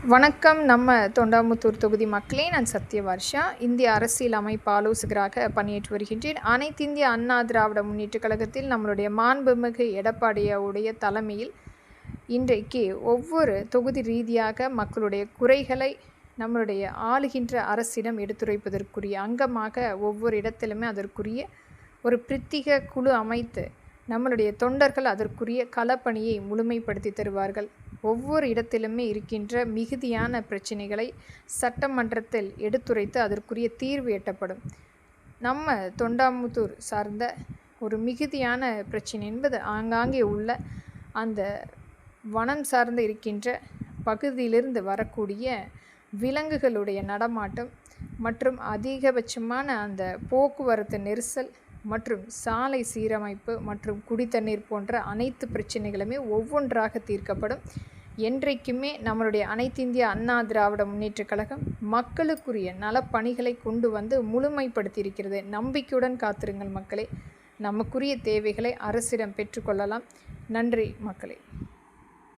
வணக்கம். நம்ம தொண்டாமுத்தூர் தொகுதி மக்களே, நான் சத்யவர்ஷா. இந்திய அரசியல் அமைப்பு ஆலோசகராக பணியேற்று வருகின்றேன். அனைத்திந்திய அண்ணா திராவிட முன்னேற்றக் கழகத்தில் நம்மளுடைய மாண்புமிகு எடப்பாடியுடைய தலைமையில் இன்றைக்கு ஒவ்வொரு தொகுதி ரீதியாக மக்களுடைய குறைகளை நம்மளுடைய ஆளுகின்ற அரசிடம் எடுத்துரைப்பதற்குரிய அங்கமாக ஒவ்வொரு இடத்திலுமே அதற்குரிய ஒரு பிரத்யேக குழு அமைத்து நம்மளுடைய தொண்டர்கள் அதற்குரிய களப்பணியை முழுமைப்படுத்தி தருவார்கள். ஒவ்வொரு இடத்திலுமே இருக்கின்ற மிகுதியான பிரச்சனைகளை சட்டமன்றத்தில் எடுத்துரைத்து அதற்குரிய தீர்வு எட்டப்படும். நம்ம தொண்டாமுத்தூர் சார்ந்த ஒரு மிகுதியான பிரச்சனை என்பது ஆங்காங்கே உள்ள அந்த வனம் சார்ந்து இருக்கின்ற பகுதியிலிருந்து வரக்கூடிய விலங்குகளுடைய நடமாட்டம் மற்றும் அதிகபட்சமான அந்த போக்குவரத்து நெரிசல் மற்றும் சாலை சீரமைப்பு மற்றும் குடித்தண்ணீர் போன்ற அனைத்து பிரச்சனைகளுமே ஒவ்வொன்றாக தீர்க்கப்படும். என்றைக்குமே நம்மளுடைய அனைத்திந்திய அண்ணா திராவிட முன்னேற்றக் கழகம் மக்களுக்குரிய நலப்பணிகளை கொண்டு வந்து முழுமைப்படுத்தியிருக்கிறது. நம்பிக்கையுடன் காத்திருங்கள் மக்களே. நமக்குரிய தேவைகளை அரசிடம் பெற்றுக்கொள்ளலாம். நன்றி மக்களே.